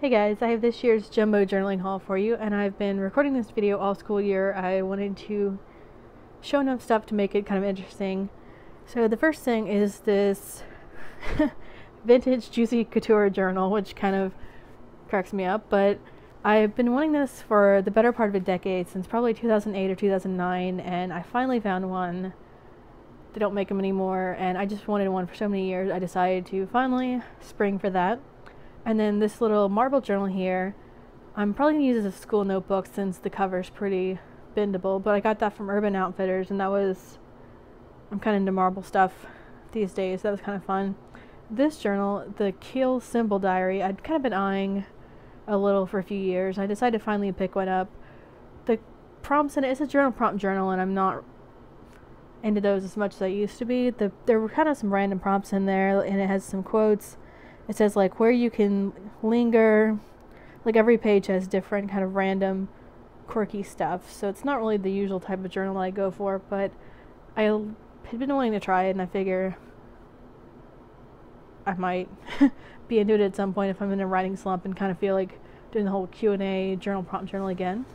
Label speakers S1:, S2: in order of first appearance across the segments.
S1: Hey guys, I have this year's jumbo journaling haul for you, and I've been recording this video all school year. I wanted to show enough stuff to make it kind of interesting. So the first thing is this vintage Juicy Couture journal, which kind of cracks me up, but I've been wanting this for the better part of a decade, since probably 2008 or 2009, and I finally found one. They don't make them anymore, and I just wanted one for so many years. I decided to finally spring for that. And then this little marble journal here, I'm probably going to use as a school notebook since the cover's pretty bendable, but I got that from Urban Outfitters, and I'm kind of into marble stuff these days. That was kind of fun. This journal, the Keel Symbol Diary, I'd kind of been eyeing a little for a few years. I decided to finally pick one up. The prompts in it, it's a journal prompt journal, and I'm not into those as much as I used to be. There were kind of some random prompts in there, and it has some quotes. It says like where you can linger. Like every page has different kind of random quirky stuff, so it's not really the usual type of journal I go for, but I had been wanting to try it, and I figure I might be into it at some point if I'm in a writing slump and kind of feel like doing the whole Q&A journal prompt journal again.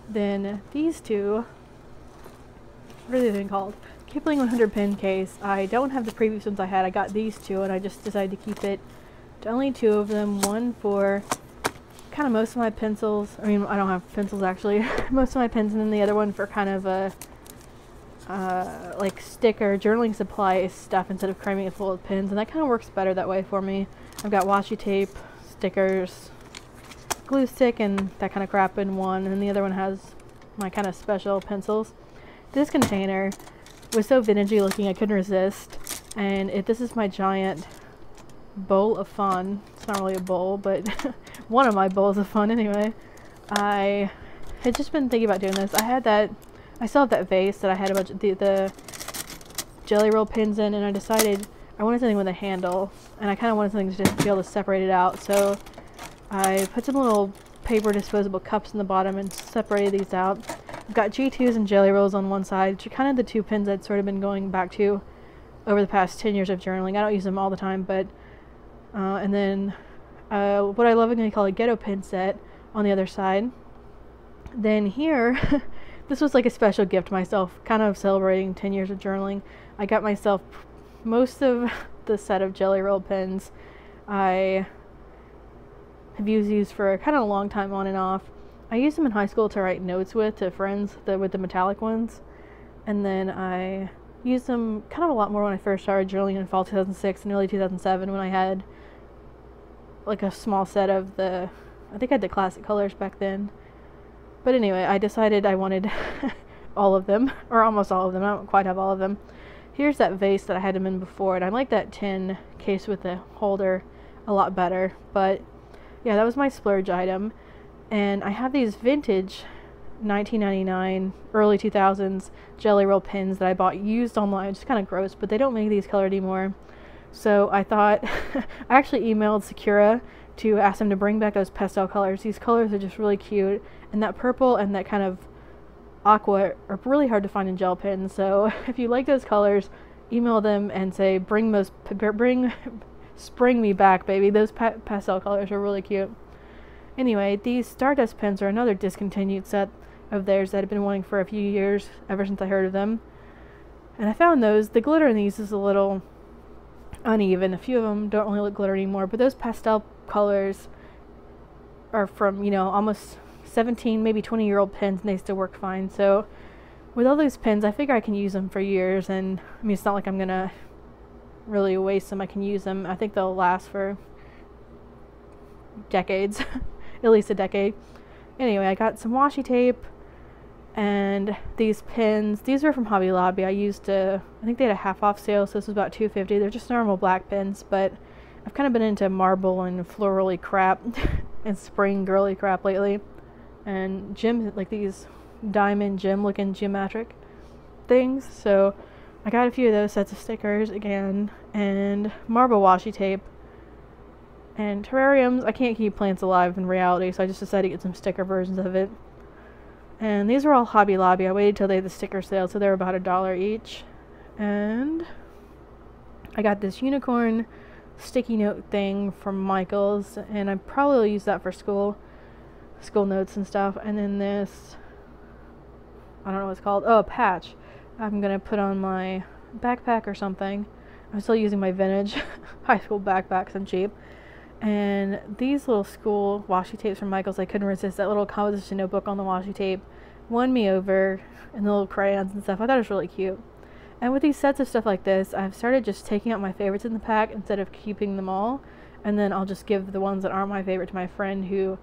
S1: Then these two, what are they even called? Kipling 100 pen case. I don't have the previous ones I had. I got these two, and I just decided to keep it to only two of them. One for kind of most of my pencils. I mean, I don't have pencils actually. Most of my pens, and then the other one for kind of a like sticker journaling supply stuff instead of cramming it full of pens, and that kind of works better that way for me. I've got washi tape, stickers, glue stick, and that kind of crap in one, and the other one has my kind of special pencils. This container was so vintagey looking I couldn't resist, and this is my giant bowl of fun. It's not really a bowl, but one of my bowls of fun anyway. I had just been thinking about doing this. I still have that vase that I had a bunch of the jelly roll pins in, and I decided I wanted something with a handle, and I kind of wanted something to just be able to separate it out, so I put some little paper disposable cups in the bottom and separated these out. I've got G2s and jelly rolls on one side, which are kind of the two pins I'd sort of been going back to over the past 10 years of journaling. I don't use them all the time, but and then what I lovingly call a ghetto pin set on the other side. Then here, this was like a special gift to myself, kind of celebrating 10 years of journaling. I got myself most of the set of jelly roll pens. I have used these for kind of a long time on and off. I used them in high school to write notes with to friends with the metallic ones, and then I used them kind of a lot more when I first started journaling in fall 2006 and early 2007 when I had like a small set of I think I had the classic colors back then. But anyway, I decided I wanted all of them, or almost all of them. I don't quite have all of them. Here's that vase that I had them in before, and I like that tin case with the holder a lot better. But yeah, that was my splurge item. And I have these vintage 1999, early 2000s jelly roll pins that I bought used online. It's kind of gross, but they don't make these colored anymore. So I thought, I actually emailed Sakura to ask them to bring back those pastel colors. These colors are just really cute, and that purple and that kind of aqua are really hard to find in gel pens. So if you like those colors, email them and say, spring me back, baby. Those pastel colors are really cute. Anyway, these Stardust pens are another discontinued set of theirs that I've been wanting for a few years, ever since I heard of them. And I found those. The glitter in these is a little uneven. A few of them don't really look glitter anymore, but those pastel colors are from, almost 17, maybe 20-year-old pens, and they still work fine. So with all these pens, I figure I can use them for years, and I mean, it's not like I'm gonna really waste them. I can use them. I think they'll last for decades. At least a decade. Anyway, I got some washi tape and these pins. These were from Hobby Lobby. I think they had a half off sale, so this was about $2.50. They're just normal black pins, but I've kind of been into marble and florally crap and spring girly crap lately. And like these diamond gem looking geometric things. So I got a few of those sets of stickers again, and marble washi tape. And terrariums, I can't keep plants alive in reality, so I just decided to get some sticker versions of it. And these are all Hobby Lobby. I waited till they had the sticker sale, so they're about $1 each. And I got this unicorn sticky note thing from Michael's, and I probably will use that for school notes and stuff. And then this, I don't know what it's called, oh, a patch I'm gonna put on my backpack or something. I'm still using my vintage high school backpack because I'm cheap. And these little school washi tapes from Michael's, I couldn't resist. That little composition notebook on the washi tape won me over, and the little crayons and stuff. I thought it was really cute. And with these sets of stuff like this, I've started just taking out my favorites in the pack instead of keeping them all. And then I'll just give the ones that aren't my favorite to my friend, who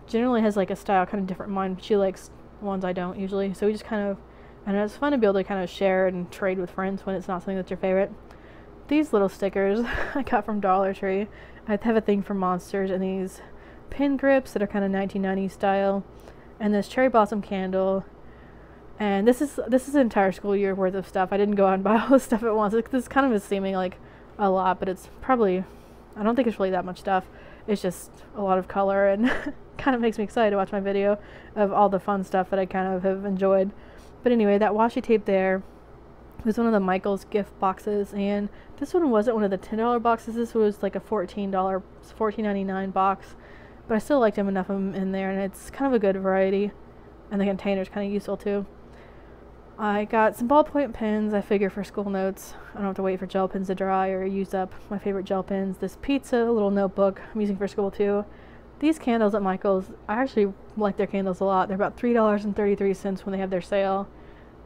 S1: generally has like a style kind of different from mine, but she likes ones I don't usually. So we just kind of, and it's fun to be able to kind of share and trade with friends when it's not something that's your favorite. These little stickers I got from Dollar Tree. I have a thing for monsters, and these pin grips that are kind of 1990s style, and this cherry blossom candle. And this is an entire school year worth of stuff. I didn't go out and buy all this stuff at once. This kind of is seeming like a lot, but it's probably, I don't think it's really that much stuff. It's just a lot of color, and kind of makes me excited to watch my video of all the fun stuff that I kind of have enjoyed. But anyway, that washi tape there was one of the Michael's gift boxes, and this one wasn't one of the $10 boxes. This was like a $14.99 box, but I still liked them enough of them in there, and it's kind of a good variety, and the container's kind of useful too. I got some ballpoint pens, I figure, for school notes. I don't have to wait for gel pens to dry or use up my favorite gel pens. This pizza little notebook I'm using for school too. These candles at Michael's, I actually like their candles a lot. They're about $3.33 when they have their sale,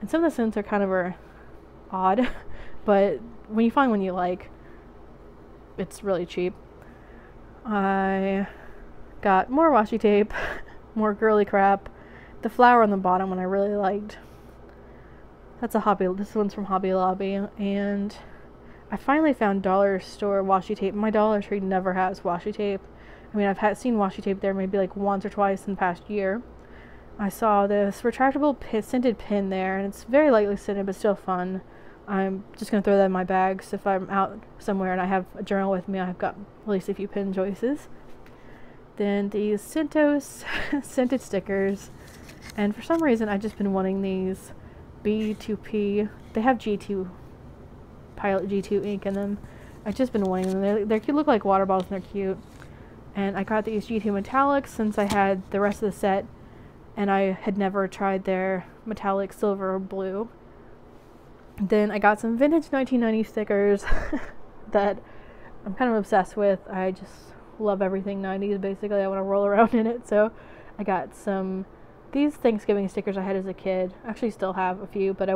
S1: and some of the scents are kind of odd, but when you find one you like, it's really cheap. I got more washi tape, more girly crap. The flower on the bottom one I really liked. This one's from Hobby Lobby, and I finally found dollar store washi tape. My Dollar Tree never has washi tape. I mean, I've seen washi tape there maybe like once or twice in the past year. I saw this retractable scented pin there, and it's very lightly scented but still fun. I'm just going to throw that in my bag, so if I'm out somewhere and I have a journal with me, I've got at least a few pin choices. Then these Centos scented stickers, and for some reason I've just been wanting these B2P. They have G2, Pilot G2 ink in them. I've just been wanting them. They look like water bottles and they're cute. And I got these G2 metallics since I had the rest of the set, and I had never tried their metallic silver or blue. Then I got some vintage 1990 stickers that I'm kind of obsessed with. I just love everything 90s, basically. I want to roll around in it. So I got these Thanksgiving stickers I had as a kid. I actually still have a few, but I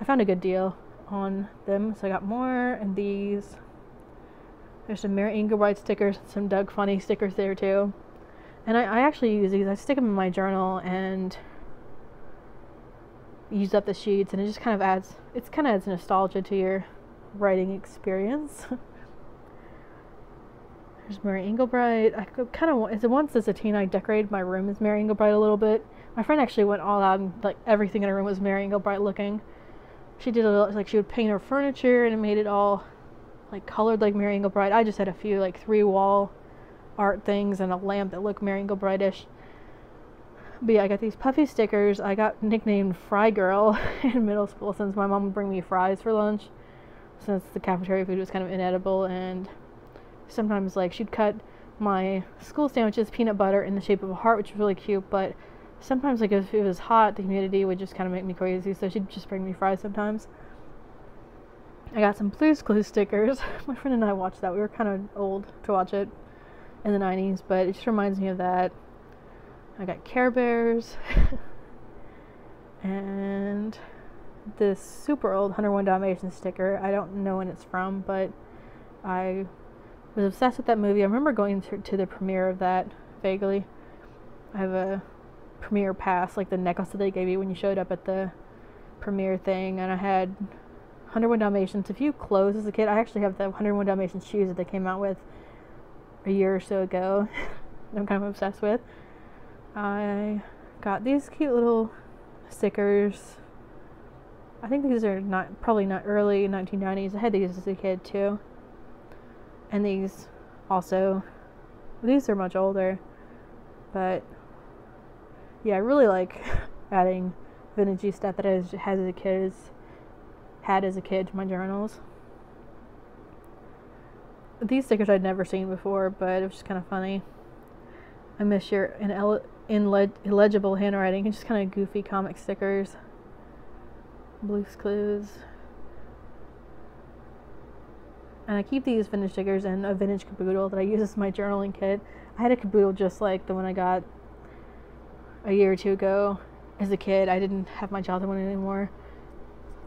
S1: found a good deal on them. So I got more, and these. There's some Mary Engelbreit stickers, some Doug Funny stickers there too. And I actually use these. I stick them in my journal and use up the sheets, and it just kind of adds nostalgia to your writing experience. There's Mary Engelbreit. I kind of once as a teen I decorated my room as Mary Engelbreit a little bit. My friend actually went all out, and like everything in her room was Mary Engelbreit looking. She did she would paint her furniture, and it made it all like colored like Mary Engelbreit. I just had a few like 3 wall art things and a lamp that looked Mary Engelbreit-ish. But yeah, I got these puffy stickers. I got nicknamed Fry Girl in middle school since my mom would bring me fries for lunch, since the cafeteria food was kind of inedible, and sometimes like she'd cut my school sandwiches peanut butter in the shape of a heart, which was really cute, but sometimes like if it was hot, the humidity would just kind of make me crazy, so she'd just bring me fries sometimes. I got some Blue's Clues stickers. My friend and I watched that. We were kind of old to watch it in the 90s, but it just reminds me of that. I got Care Bears and this super old 101 Dalmatians sticker. I don't know when it's from, but I was obsessed with that movie. I remember going to the premiere of that vaguely. I have a premiere pass, like the necklace that they gave you when you showed up at the premiere thing, and I had 101 Dalmatians, a few clothes as a kid. I actually have the 101 Dalmatians shoes that they came out with a year or so ago. I'm kind of obsessed with. I got these cute little stickers. I think these are probably not early 1990s. I had these as a kid too. And these also, these are much older, but yeah, I really like adding vintagey stuff that I had as a kid to my journals. these stickers I'd never seen before, but it was just kind of funny. I miss your illegible handwriting and just kind of goofy comic stickers. Blue's Clues. And I keep these vintage stickers in a vintage caboodle that I use as my journaling kit. I had a caboodle just like the one I got a year or two ago as a kid. I didn't have my childhood one anymore,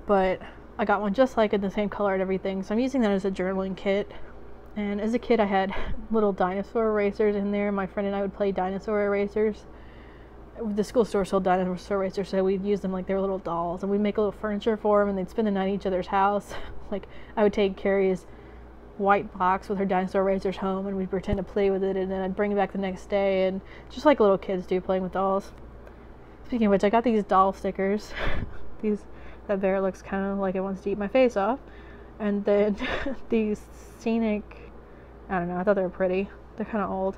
S1: but I got one just like it, the same color and everything. So I'm using that as a journaling kit. And as a kid, I had little dinosaur erasers in there. My friend and I would play dinosaur erasers. The school store sold dinosaur erasers, so we'd use them like they were little dolls. And we'd make a little furniture for them, and they'd spend the night at each other's house. Like, I would take Carrie's white box with her dinosaur erasers home, and we'd pretend to play with it, and then I'd bring it back the next day, and just like little kids do, playing with dolls. Speaking of which, I got these doll stickers. That bear looks kind of like it wants to eat my face off. And then these scenic, I don't know, I thought they were pretty. They're kind of old.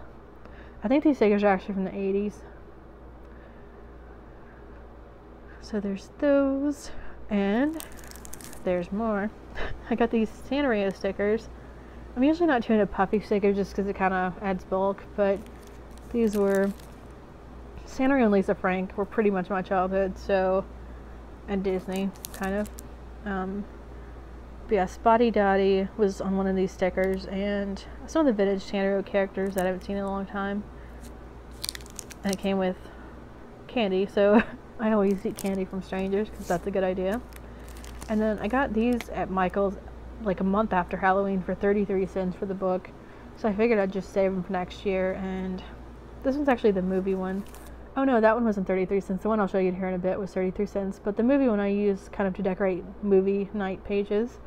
S1: I think these stickers are actually from the 80s. So there's those, and there's more. I got these Sanrio stickers. I'm usually not too into puffy stickers just because it kind of adds bulk, but these were Sanrio and Lisa Frank were pretty much my childhood, so, and Disney, kind of. But yeah, Spotty Dotty was on one of these stickers, and some of the vintage Sanrio characters that I haven't seen in a long time. And it came with candy, so I always eat candy from strangers because that's a good idea. And then I got these at Michael's like a month after Halloween for 33 cents for the book. So I figured I'd just save them for next year. And this one's actually the movie one. Oh no, that one wasn't 33 cents. The one I'll show you here in a bit was 33 cents. But the movie one I use kind of to decorate movie night pages.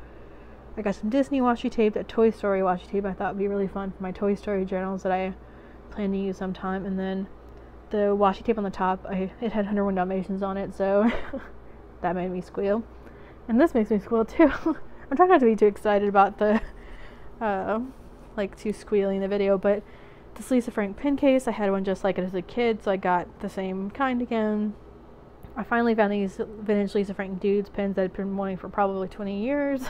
S1: I got some Disney washi tape, that Toy Story washi tape I thought would be really fun for my Toy Story journals that I plan to use sometime. And then the washi tape on the top, it had 101 Dalmatians on it, so that made me squeal. And this makes me squeal too. I'm trying not to be too excited about the, like too squealy in the video, but this Lisa Frank pin case, I had one just like it as a kid, so I got the same kind again. I finally found these vintage Lisa Frank Dudes pins that I'd been wanting for probably 20 years.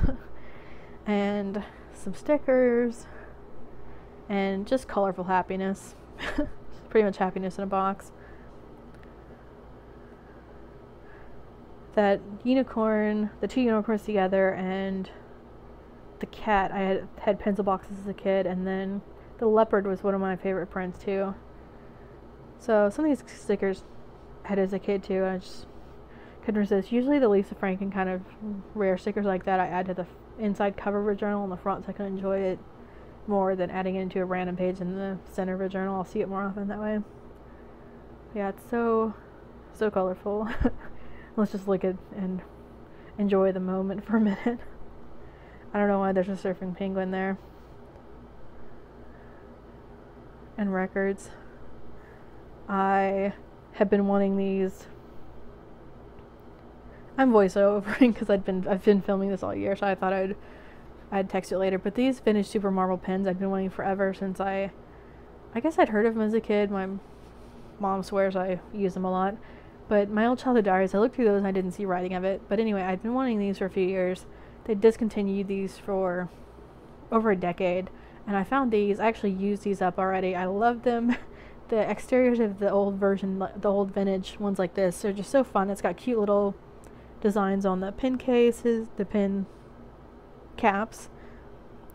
S1: And some stickers. And just colorful happiness. Pretty much happiness in a box. That unicorn, the two unicorns together, and the cat. I had pencil boxes as a kid, and then the leopard was one of my favorite prints too. So some of these stickers I had as a kid too, and I just couldn't resist. Usually the Lisa Frank and kind of rare stickers like that I add to the inside cover of a journal on the front so I can enjoy it more than adding it into a random page in the center of a journal. I'll see it more often that way. Yeah, it's so colorful. Let's just look at and enjoy the moment for a minute. I don't know why there's a surfing penguin there. And records. I have been wanting these. I'm voiceovering because I've been filming this all year, so I thought I'd text you later. But these vintage Super Marble pens I've been wanting forever since I guess I'd heard of them as a kid. My mom swears I use them a lot. But my old childhood diaries, I looked through those and I didn't see writing of it. But anyway, I've been wanting these for a few years. They discontinued these for over a decade. And I found these. I actually used these up already. I love them. The exteriors of the old version, the old vintage ones like this, they're just so fun. It's got cute little designs on the pin cases, the pin caps.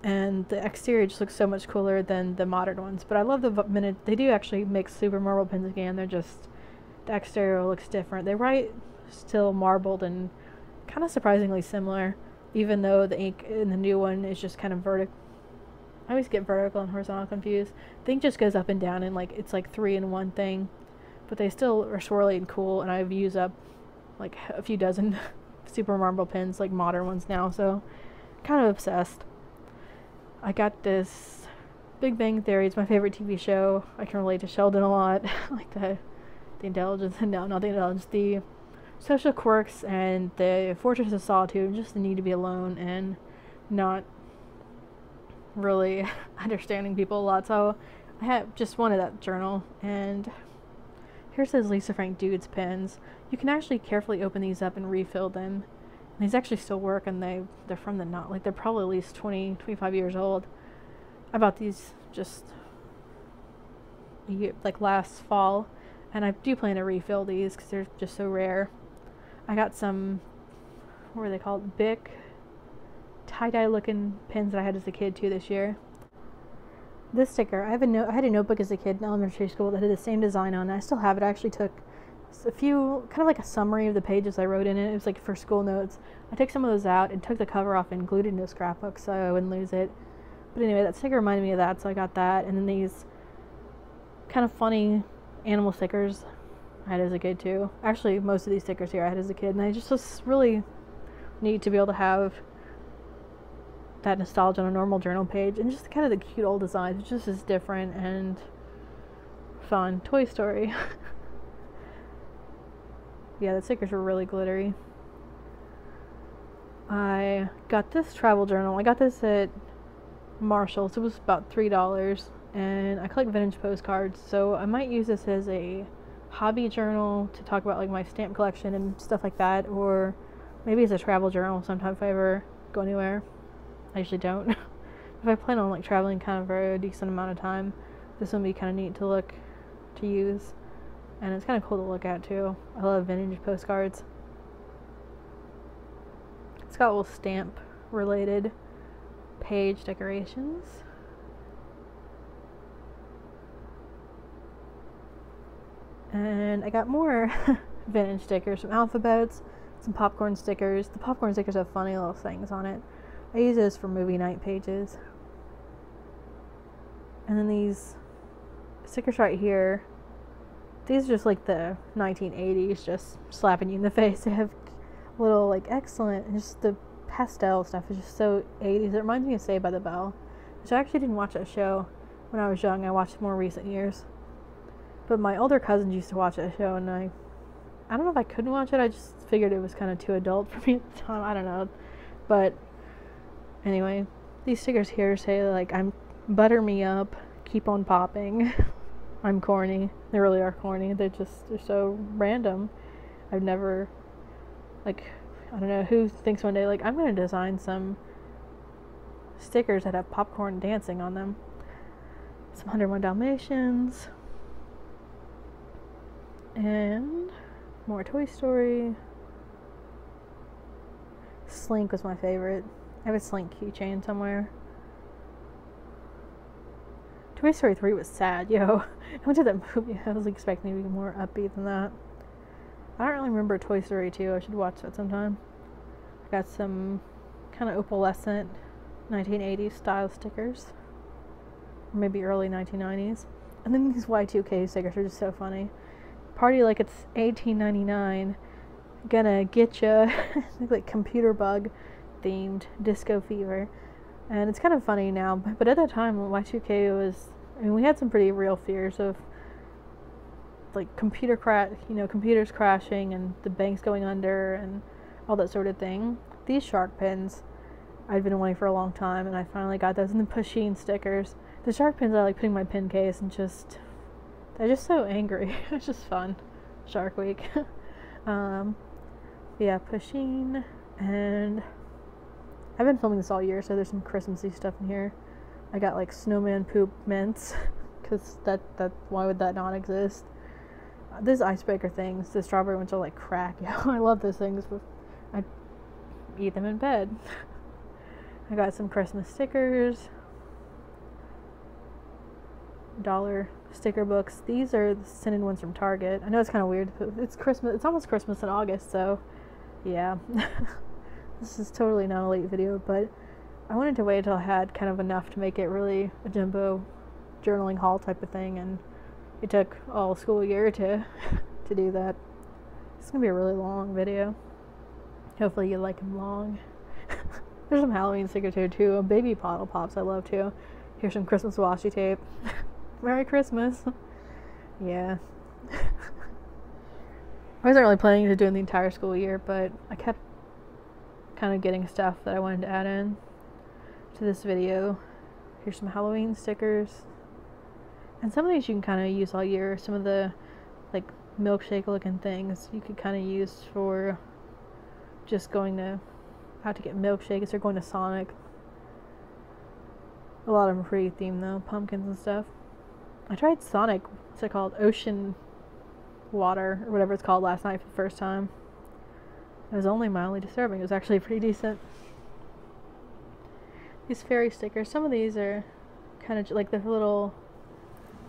S1: And the exterior just looks so much cooler than the modern ones. But I love the minute they do actually make Super Marble pins again. They're just, the exterior looks different. They write still marbled and kind of surprisingly similar, even though the ink in the new one is just kind of vertical. I always get vertical and horizontal confused. The ink just goes up and down and like it's like 3-in-1 thing, but they still are swirly and cool. And I've used up like a few dozen Super Marble pins, like modern ones now, so kind of obsessed. I got this Big Bang Theory. It's my favorite TV show. I can relate to Sheldon a lot. Like the intelligence, no, not the intelligence, the social quirks and the Fortress of Solitude, and just the need to be alone and not really understanding people a lot. So I have just wanted that journal. And here's those Lisa Frank Dudes pens. You can actually carefully open these up and refill them. And these actually still work, and they're from the they're probably at least 20-25 years old. I bought these just like last fall, and I do plan to refill these because they're just so rare. I got some, what were they called? Bic tie-dye looking pins that I had as a kid too this year. This sticker, I had a notebook as a kid in elementary school that had the same design on it. I still have it. I actually took a few, kind of like a summary of the pages I wrote in it. It was like for school notes. I took some of those out and took the cover off and glued it into a scrapbook so I wouldn't lose it. But anyway, that sticker reminded me of that, so I got that. And then these kind of funny animal stickers I had as a kid too. Actually, most of these stickers here I had as a kid, and I just was really neat to be able to have that nostalgia on a normal journal page, and just kind of the cute old designs. It just is different and fun. Toy Story. Yeah, the stickers were really glittery. I got this travel journal. I got this at Marshall's. It was about $3, and I collect vintage postcards, so I might use this as a hobby journal to talk about like my stamp collection and stuff like that, or maybe as a travel journal sometime if I ever go anywhere. I usually don't. If I plan on like traveling kind of for a decent amount of time, this would be kind of neat to use, and it's kind of cool to look at too. I love vintage postcards. It's got little stamp related page decorations. And I got more vintage stickers, some alphabets, some popcorn stickers. The popcorn stickers have funny little things on it. I use those for movie night pages. And then these stickers right here, these are just like the 1980s, just slapping you in the face. They have little like excellent, and just the pastel stuff is just so 80s. It reminds me of Saved by the Bell, which I actually didn't watch that show when I was young. I watched it more recent years. But my older cousins used to watch that show, and I don't know if I couldn't watch it. I just figured it was kind of too adult for me at the time. I don't know. But anyway, these stickers here say like, I'm butter me up, keep on popping. I'm corny. They really are corny. They're so random. I've never, like, I don't know who thinks one day like, I'm going to design some stickers that have popcorn dancing on them. Some 101 Dalmatians. And more Toy Story. Slink was my favorite. I have a Slink keychain somewhere. Toy Story 3 was sad, yo. I went to that movie. I was expecting it to be more upbeat than that. I don't really remember Toy Story 2. I should watch that sometime. I got some kind of opalescent 1980s style stickers. Or maybe early 1990s. And then these Y2K stickers are just so funny. Party like it's 1899. Gonna get ya. Like computer bug themed disco fever. And it's kind of funny now, but at that time Y2K was, I mean, we had some pretty real fears of like computers crashing and the banks going under and all that sort of thing. These shark pins I'd been wanting for a long time, and I finally got those. And the Pusheen stickers. The shark pins I like putting in my pin case, and they're just so angry. It's just fun. Shark Week. Yeah, Pusheen. And I've been filming this all year, so there's some Christmassy stuff in here. I got like snowman poop mints, because why would that not exist? These icebreaker things, the strawberry ones are like crack. Yeah, I love those things, but I eat them in bed. I got some Christmas stickers, dollar sticker books. These are the scented ones from Target. I know it's kind of weird, but it's Christmas. It's almost Christmas in August, so yeah. This is totally not a late video, but I wanted to wait until I had kind of enough to make it really a jumbo journaling haul type of thing, and it took all school year to do that. It's gonna be a really long video. Hopefully you like them long. There's some Halloween stickers here too. Baby bottle pops I love too. Here's some Christmas washi tape. Merry Christmas. Yeah. I wasn't really planning to do it the entire school year, but I kept kind of getting stuff that I wanted to add in to this video. Here's some Halloween stickers. And some of these you can kind of use all year. Some of the like milkshake looking things you could kind of use for just going to out to get milkshakes or going to Sonic. A lot of them are pretty themed though, pumpkins and stuff. I tried Sonic, what's it called? Ocean Water, or whatever it's called, last night for the first time. It was only mildly disturbing. It was actually pretty decent. These fairy stickers, some of these are kind of like the little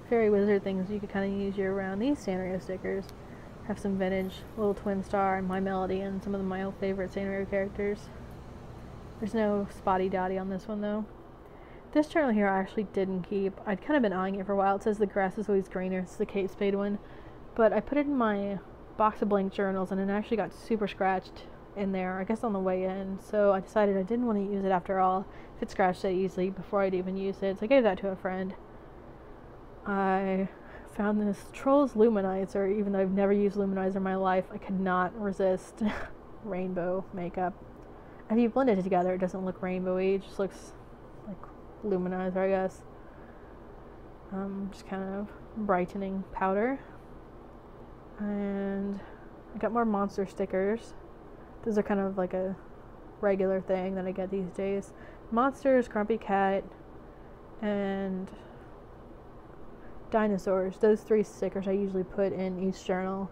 S1: fairy wizard things you could kind of use year round. These Sanrio stickers have some vintage, little Twin Star and My Melody and some of my old favorite Sanrio characters. There's no Spotty Dotty on this one though. This journal here I actually didn't keep. I'd kind of been eyeing it for a while. It says the grass is always greener. It's the Kate Spade one. But I put it in my box of blank journals and it actually got super scratched in there, I guess on the way in. So I decided I didn't want to use it after all if it scratched so easily before I'd even use it. So I gave that to a friend. I found this Trolls Luminizer, even though I've never used Luminizer in my life. I could not resist rainbow makeup. If you blend it together, it doesn't look rainbowy. It just looks like Luminizer, I guess. Just kind of brightening powder. And I got more monster stickers. Those are kind of like a regular thing that I get these days. Monsters, Grumpy Cat, and dinosaurs. Those 3 stickers I usually put in each journal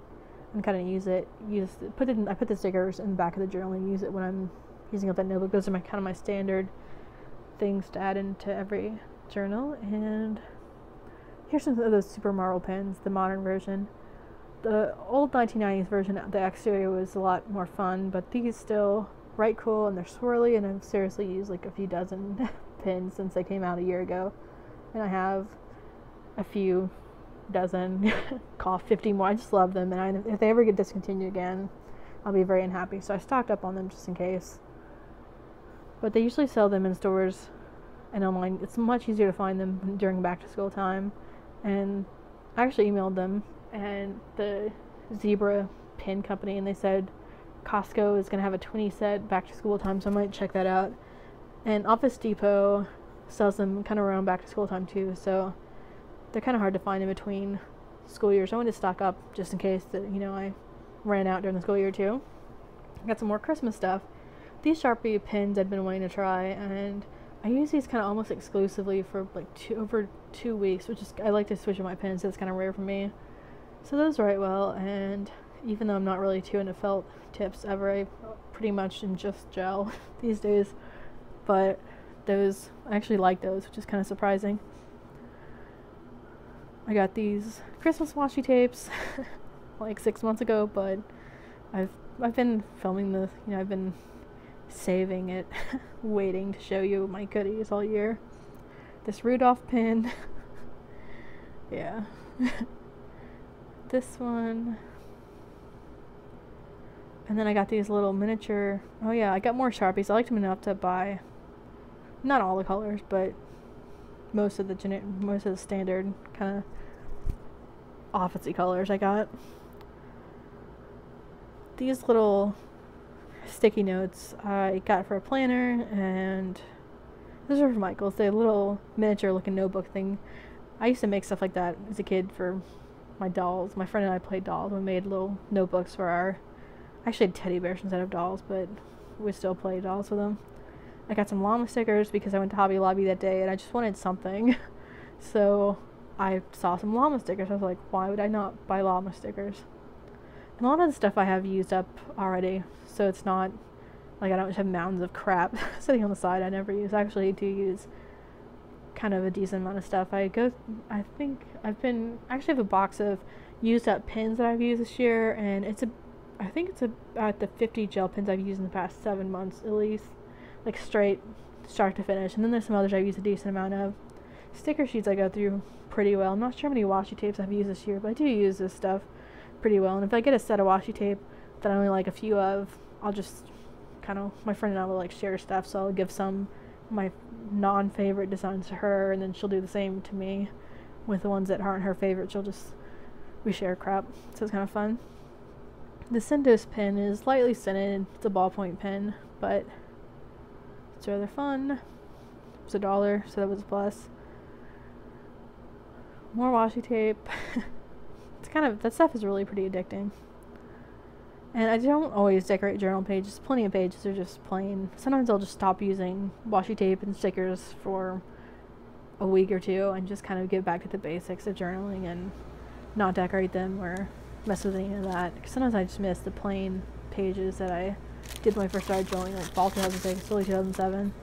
S1: and kind of I put the stickers in the back of the journal and use it when I'm using up that notebook. Those are kind of my standard things to add into every journal. And here's some of those Super Marvel pens, the modern version. The old 1990s version, the exterior was a lot more fun, but these still write cool and they're swirly, and I've seriously used like a few dozen pins since they came out a year ago. And I have a few dozen, 50 more. I just love them, and if they ever get discontinued again, I'll be very unhappy. So I stocked up on them just in case. But they usually sell them in stores and online. It's much easier to find them during back to school time. And I actually emailed them and the Zebra pin company, and they said Costco is going to have a 20 set back to school time, so I might check that out. And Office Depot sells them kind of around back to school time too, so they're kind of hard to find in between school years. I wanted to stock up just in case that, I ran out during the school year too. Got some more Christmas stuff. These Sharpie pins I'd been wanting to try, and I use these kind of almost exclusively for like over 2 weeks, which is, I like to switch up my pens, so it's kind of rare for me. So those write well, and even though I'm not really too into felt tips ever, I pretty much am just gel these days. But those, I actually like those, which is kind of surprising. I got these Christmas washi tapes like 6 months ago, but I've been filming this, I've been saving it, waiting to show you my goodies all year. This Rudolph pin, yeah. This one, and then I got these little miniature, oh yeah, I got more Sharpies. I liked them enough to buy, not all the colors, but most of the standard kind of office-y colors I got. These little sticky notes I got for a planner, and those are for Michael's. They're a little miniature looking notebook thing. I used to make stuff like that as a kid for my dolls. My friend and I played dolls. We made little notebooks for our, actually had teddy bears instead of dolls, but we still play dolls with them. I got some llama stickers because I went to Hobby Lobby that day and I just wanted something. So I saw some llama stickers. I was like, why would I not buy llama stickers? And a lot of the stuff I have used up already, so it's not like I don't just have mountains of crap sitting on the side I never use. I actually do use kind of a decent amount of stuff. I think I actually have a box of used up pins that I've used this year, and I think it's about the 50 gel pins I've used in the past 7 months at least, like straight start to finish. And then there's some others I've used a decent amount of. Sticker sheets I go through pretty well. I'm not sure how many washi tapes I've used this year, but I do use this stuff pretty well. And if I get a set of washi tape that I only like a few of, I'll just my friend and I will like share stuff, so I'll give some my non-favorite designs to her, and then she'll do the same to me with the ones that aren't her favorite. We share crap, so it's kind of fun. The Cindos pen is lightly scented. It's a ballpoint pen, but it's rather fun. It's $1, so that was a plus. More washi tape. That stuff is really pretty addicting. And I don't always decorate journal pages. Plenty of pages are just plain. Sometimes I'll just stop using washi tape and stickers for a week or two and just kind of get back to the basics of journaling and not decorate them or mess with any of that. Because sometimes I just miss the plain pages that I did when I first started journaling, like fall 2006, early 2007.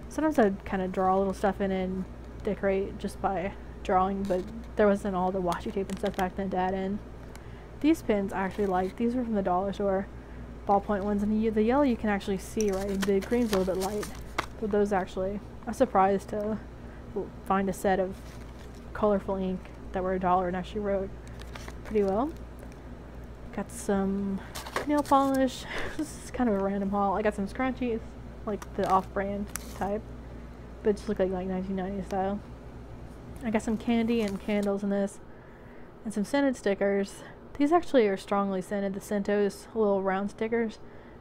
S1: Sometimes I'd kind of draw little stuff in and decorate just by drawing, but there wasn't all the washi tape and stuff back then to add in. These pins I actually like. These were from the dollar store, ballpoint ones, and the yellow you can actually see, right? The green's a little bit light, but those actually, I was surprised to find a set of colorful ink that were $1 and actually wrote pretty well. Got some nail polish. This is kind of a random haul. I got some scrunchies, like the off-brand type, but just look like 1990s style. I got some candy and candles in this, and some scented stickers. These actually are strongly scented, the Centos little round stickers.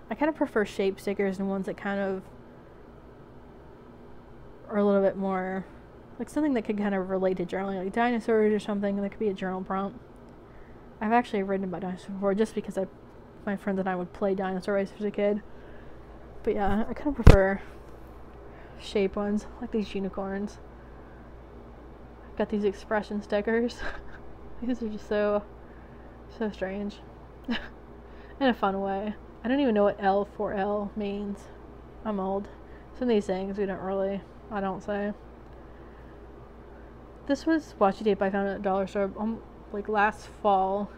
S1: I kind of prefer shape stickers and ones that kind of are a little bit more, like something that could kind of relate to journaling, like dinosaurs or something that could be a journal prompt. I've actually written about dinosaurs before just because my friends and I would play dinosaur race as a kid. But yeah, I kind of prefer shape ones, like these unicorns. Got these expression stickers. These are just so strange. In a fun way. I don't even know what L4L means. I'm old. Some of these things I don't say. This was washi tape I found at a dollar store like last fall,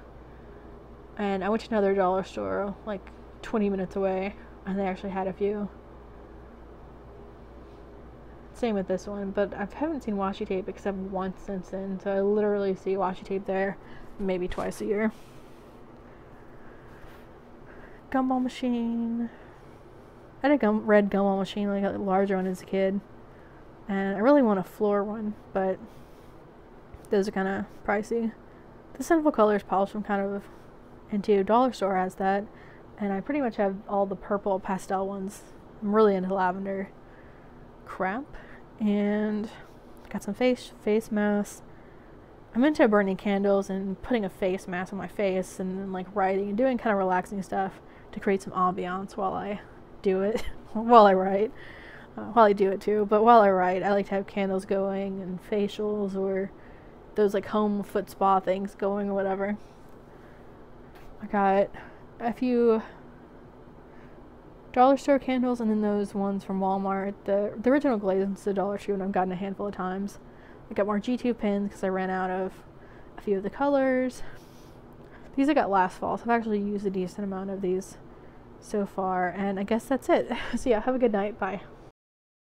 S1: and I went to another dollar store like 20 minutes away, and they actually had a few. Same with this one, but I haven't seen washi tape except once since then, so I literally see washi tape there maybe twice a year. Gumball machine. I had a red gumball machine, like a larger one as a kid, and I really want a floor one, but those are kind of pricey. The Sinful Colors polish I'm kind of into. Dollar store has that, and I pretty much have all the purple pastel ones. I'm really into lavender crap. And got some face masks. I'm into burning candles and putting a face mask on my face and then like writing and doing kind of relaxing stuff to create some ambiance while I do it. While I write. While I do it too, but while I write, I like to have candles going and facials or those like home foot spa things going or whatever. I got a few dollar store candles and then those ones from Walmart. The original glaze is $1 and I've gotten a handful of times. I got more G2 pins because I ran out of a few of the colors. These I got last fall, so I've actually used a decent amount of these so far, and I guess that's it. So yeah, have a good night. Bye.